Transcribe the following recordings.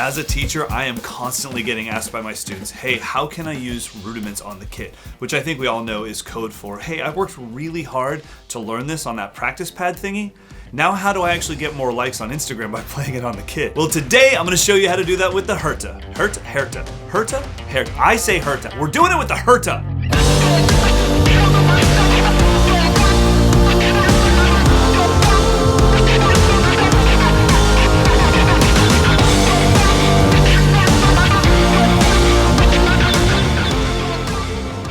As a teacher, I am constantly getting asked by my students, hey, how can I use rudiments on the kit? Which I think we all know is code for, hey, I worked really hard to learn this on that practice pad thingy. Now how do I actually get more likes on Instagram by playing it on the kit? Well, today I'm gonna show you how to do that with the Herta. Herta. I say Herta. We're doing it with the Herta.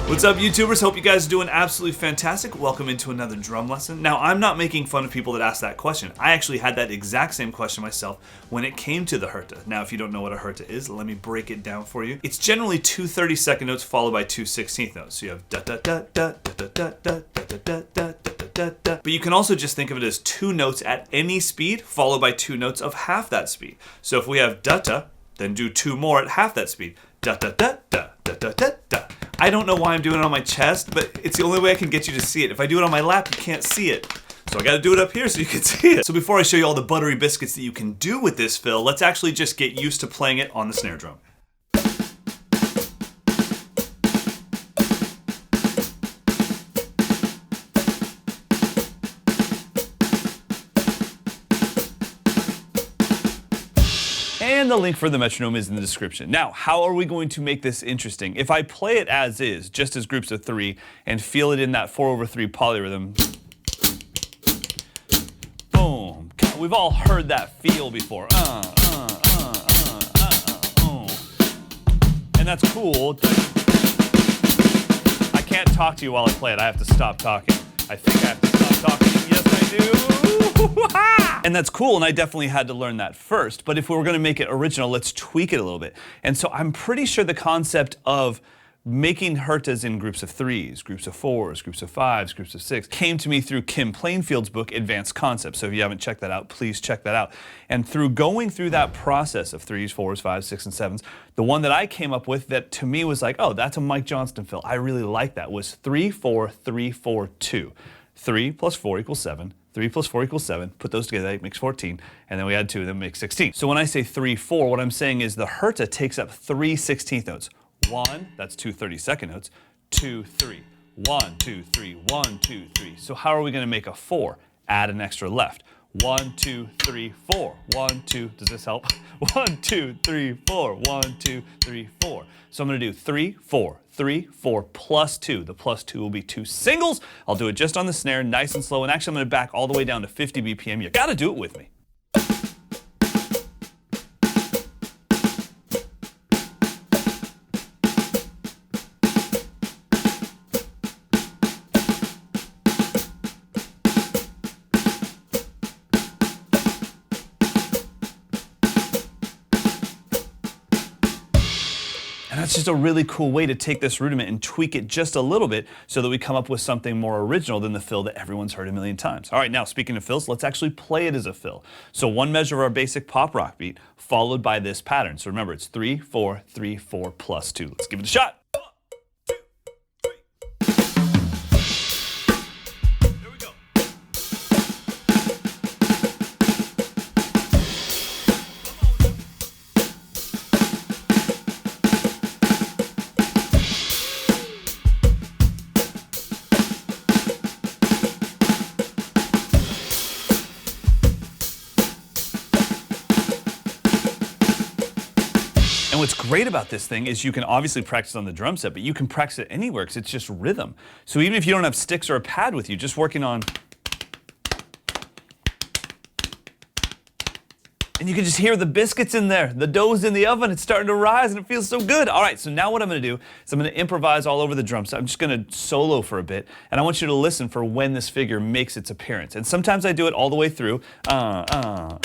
What's up, YouTubers? Hope you guys are doing absolutely fantastic. Welcome into another drum lesson. Now, I'm not making fun of people that ask that question. I actually had that exact same question myself when it came to the Herta. Now, if you don't know what a Herta is, let me break it down for you. It's generally two 30-second notes followed by two 16th notes. So you have da da da da da da da da da da da da. But you can also just think of it as two notes at any speed followed by two notes of half that speed. So if we have da da, then do two more at half that speed. Da da da da da da da da. I don't know why I'm doing it on my chest, but it's the only way I can get you to see it. If I do it on my lap, you can't see it. So I gotta do it up here so you can see it. So before I show you all the buttery biscuits that you can do with this fill, let's actually just get used to playing it on the snare drum. And the link for the metronome is in the description. Now, how are we going to make this interesting? If I play it as is, just as groups of three, and feel it in that 4/3 polyrhythm, boom. We've all heard that feel before. And that's cool. I can't talk to you while I play it. I have to stop talking. I think I have to stop talking. Yes, I do. And that's cool, and I definitely had to learn that first. But if we were going to make it original, let's tweak it a little bit. And so I'm pretty sure the concept of making Hertas in groups of threes, groups of fours, groups of fives, groups of six came to me through Kim Plainfield's book, Advanced Concepts. So if you haven't checked that out, please check that out. And through going through that process of threes, fours, fives, six, and sevens, the one that I came up with that to me was like, oh, that's a Mike Johnston fill. I really like that, was 3-4-3-4-2. 3 plus 4 equals 7. 3 plus 4 equals 7. Put those together, that makes 14. And then we add 2, that makes 16. So when I say 3-4, what I'm saying is the Herta takes up 3 16th notes. 1, that's two 30-second notes. 2, 3. 1, 2, 3, 1, 2, 3. So how are we going to make a 4? Add an extra left. 1, 2, 3, 4. 1, 2. Does this help? 1, 2, 3, 4. 1, 2, 3, 4. So I'm going to do 3, 4. 3, 4 plus 2. The plus 2 will be 2 singles. I'll do it just on the snare, nice and slow. And actually, I'm going to back all the way down to 50 BPM. You got to do it with me. And that's just a really cool way to take this rudiment and tweak it just a little bit so that we come up with something more original than the fill that everyone's heard a million times. All right, now speaking of fills, let's actually play it as a fill. So one measure of our basic pop rock beat followed by this pattern. So remember, it's 3-4-3-4 plus 2. Let's give it a shot. And what's great about this thing is you can obviously practice on the drum set, but you can practice it anywhere because it's just rhythm. So even if you don't have sticks or a pad with you, just working on, and you can just hear the biscuits in there. The dough's in the oven, it's starting to rise and it feels so good. All right, so now what I'm gonna do is I'm gonna improvise all over the drum set. I'm just gonna solo for a bit, and I want you to listen for when this figure makes its appearance. And sometimes I do it all the way through, da da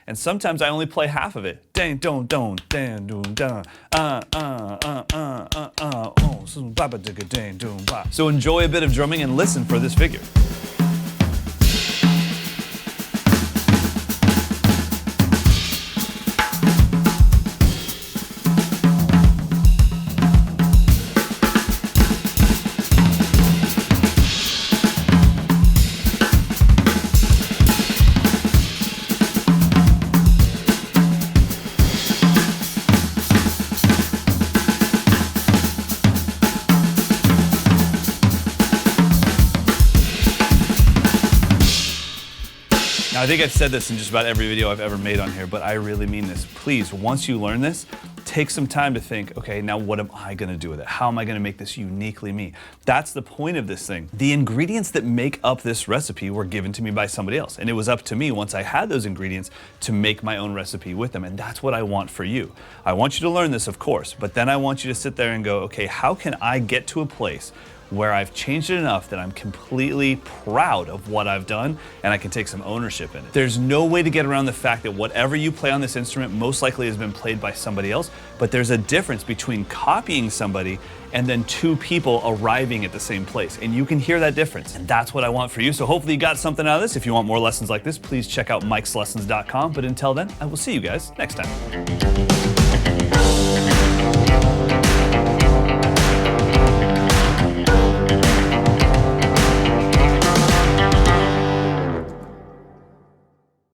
and sometimes I only play half of it. Dang, don, don, dan, don, da, so enjoy a bit of drumming and listen for this figure. Now, I think I've said this in just about every video I've ever made on here, but I really mean this. Please, once you learn this, take some time to think, okay, now what am I gonna do with it? How am I gonna make this uniquely me? That's the point of this thing. The ingredients that make up this recipe were given to me by somebody else, and it was up to me once I had those ingredients to make my own recipe with them, and that's what I want for you. I want you to learn this, of course, but then I want you to sit there and go, okay, how can I get to a place where I've changed it enough that I'm completely proud of what I've done and I can take some ownership in it. There's no way to get around the fact that whatever you play on this instrument most likely has been played by somebody else, but there's a difference between copying somebody and then two people arriving at the same place. And you can hear that difference. And that's what I want for you. So hopefully you got something out of this. If you want more lessons like this, please check out mikeslessons.com. But until then, I will see you guys next time.